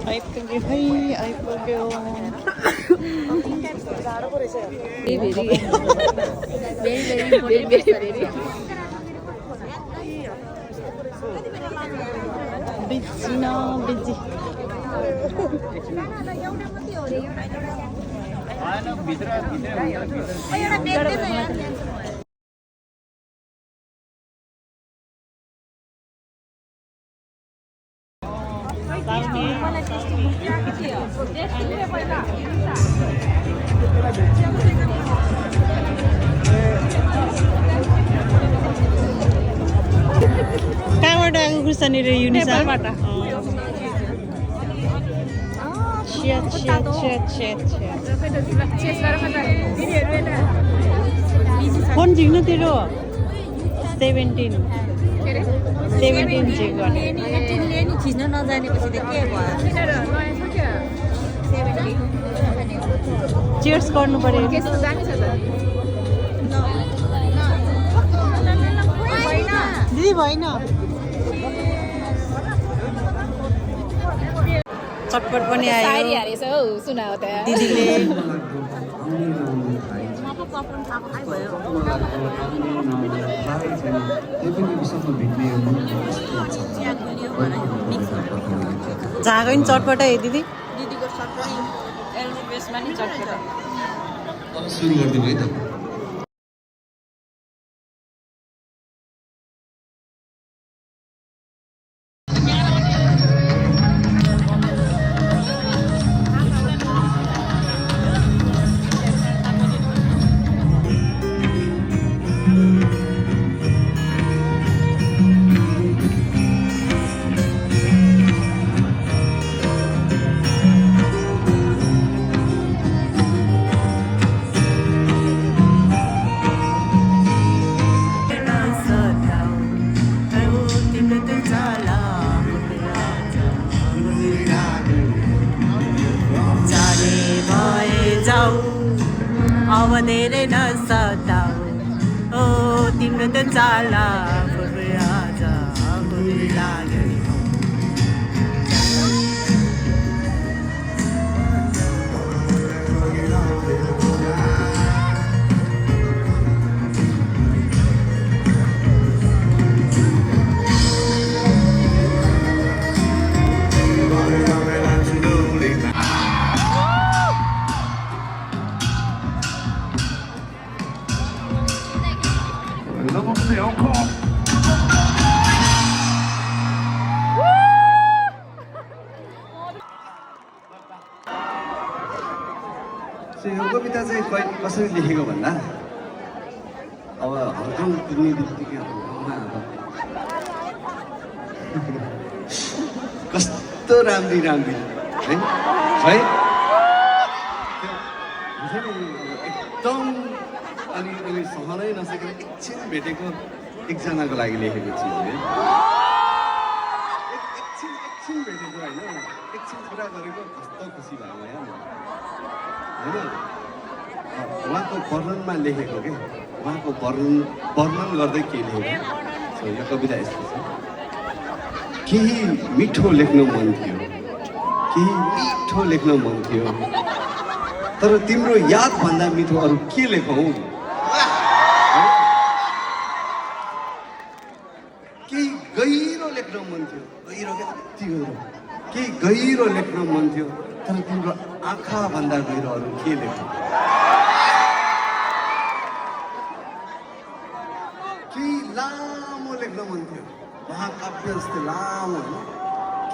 आइपुग्यो है आइपुग्यो बिजी न बिजी कहाँबाट आएको खुर्सानी र युनिसा फोन झिक्नु तेरो 17 चेक गर्ने खिच्न नजानेपछि त के भयो चियर्स गर्नु पर्यो दिदी भएन चटपट पनि आयो दिदीले झागो नि चटपट है दिदी दिदीको सबै एलबेसमा नि चटपट सुरु गरिदिनु है त अब धेरै नसताऊ ओ तिम्रो त चाला आज लाग्यो यो कविता चाहिँ कसरी लेखेको भन्दा अब हल्का पुग्ने बित्तिकै कस्तो राम्री राम्री है है एकदम अनि सहनै नसकेर एकछिन भेटेको एकजनाको लागि लेखेको चिज है एकछिन भेटेको होइन एकछिन कुरा गरेको कस्तो खुसी भयो यहाँ होइन उहाँको वर्णनमा लेखेको क्या उहाँको वर्णन गर्दै के लेखेको यो कविता यस्तो छ केही मिठो लेख्न मन थियो केही मिठो लेख्न मन थियो तर तिम्रो यादभन्दा मिठो अरू के लेखौँ केही गहिरो लेख्न मन थियो गहिरो क्या कति गहिरो केही गहिरो लेख्न मन थियो तर तिम्रो आँखाभन्दा गहिरो अरू के लेख्नु केही लामो लेख्न मन थियो महाकाव्य जस्तो लामो होइन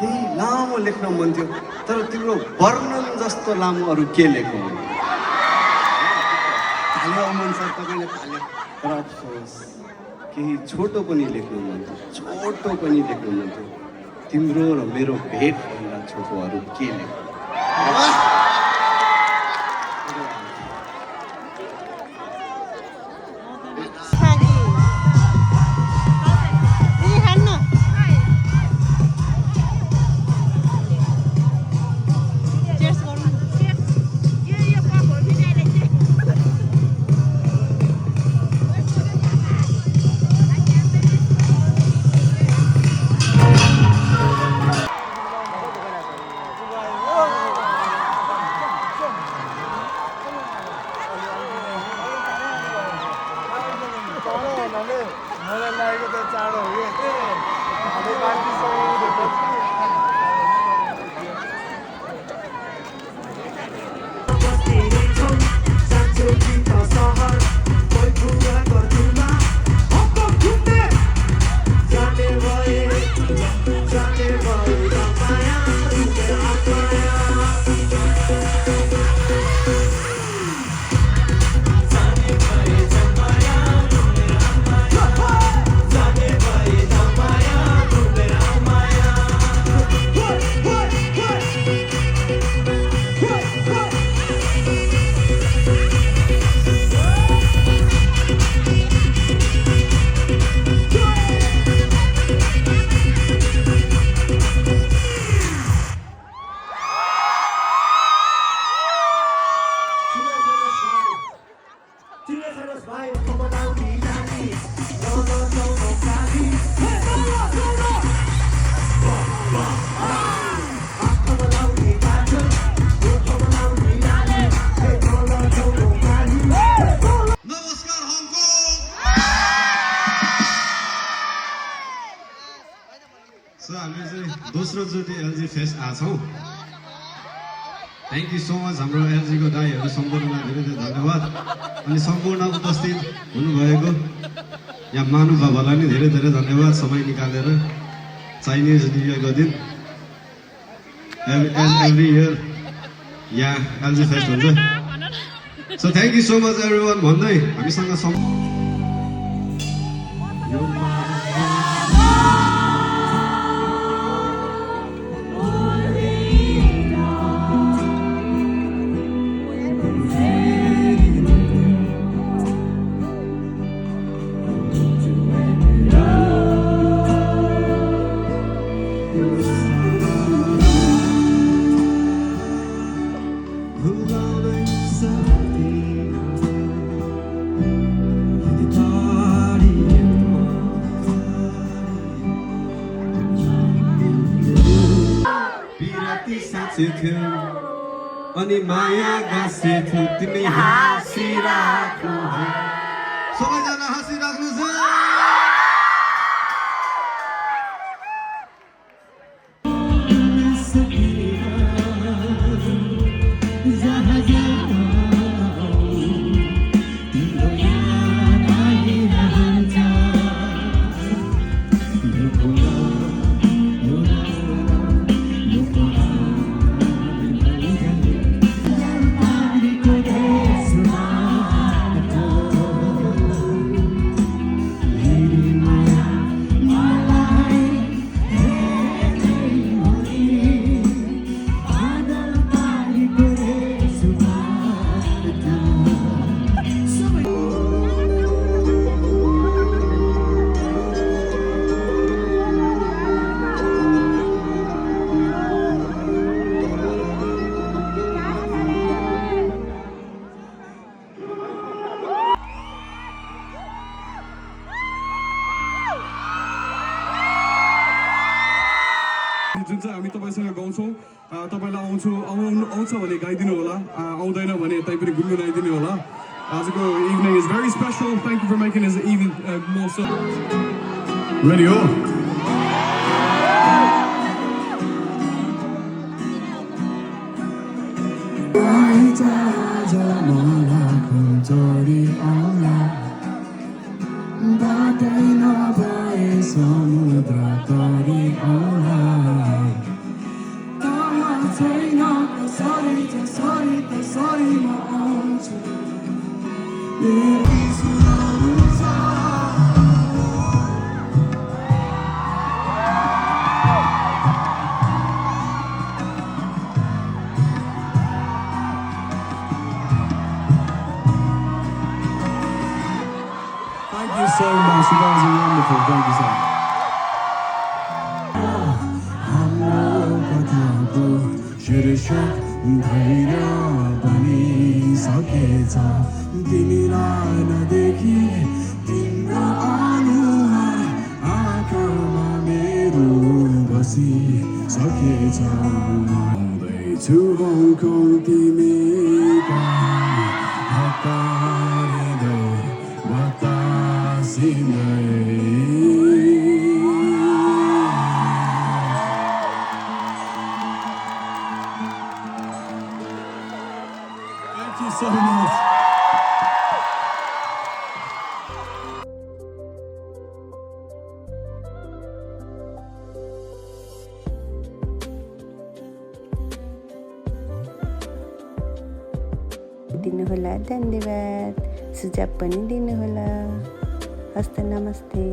केही लामो लेख्न मन थियो तर तिम्रो वर्णन जस्तो लामो अरू के लेख्नु थाल्यो मन छ तपाईँले थाल्यो तर अफसोस केही छोटो पनि लेख्नु मन थियो छोटो पनि लेख्नु मन थियो तिम्रो र मेरो भेटभन्दा छोटो अरू के लेख्नु नमस्कार हङकङ। सो हामी चाहिँ दोस्रोचोटि एलजी फेस्ट आएको छौँ। थ्याङ्क यू सो मच हाम्रो एलजीको दाईहरू सम्पूर्णलाई धेरै धेरै धन्यवाद। अनि सम्पूर्ण उपस्थित हुनुभएको यहाँ महानुभावहरूलाई नि धेरै धेरै धन्यवाद समय निकालेर चाइनिज न्यु इयरको दिन एभ्री इयर यहाँ एलजी फेस्ट हुन्छ। So thank you so much everyone भन्दै हामीसँग अनि माया गाँसेथ्यो तिमी हाँसिराख्नु सबैजना हाँसिराख्नु जुन चाहिँ हामी तपाईँसँग गाउँछौँ तपाईँलाई आउँछ भने गाइदिनु होला आउँदैन भने तै पनि गुनगुनाइदिनु होला आजको evening is very special thank you for making is even more so ready हो बाटै नभए समुद्र तरी आउला तमा छैन कसरी म आउँछु Thank you so much. You guys are wonderful. Thank you so much. धैर्य बनिसकेछ तिमीलाई नदेखि तिम्रो अनुहार आँखामा मेरो बसिसकेछ आउँदैछु Hong Kong तिमीका हतारिँदै बतासिँदै Thank you so much. दिनुहोला धन्यवाद सुझाव पनि दिनुहोला हस्त नमस्ते।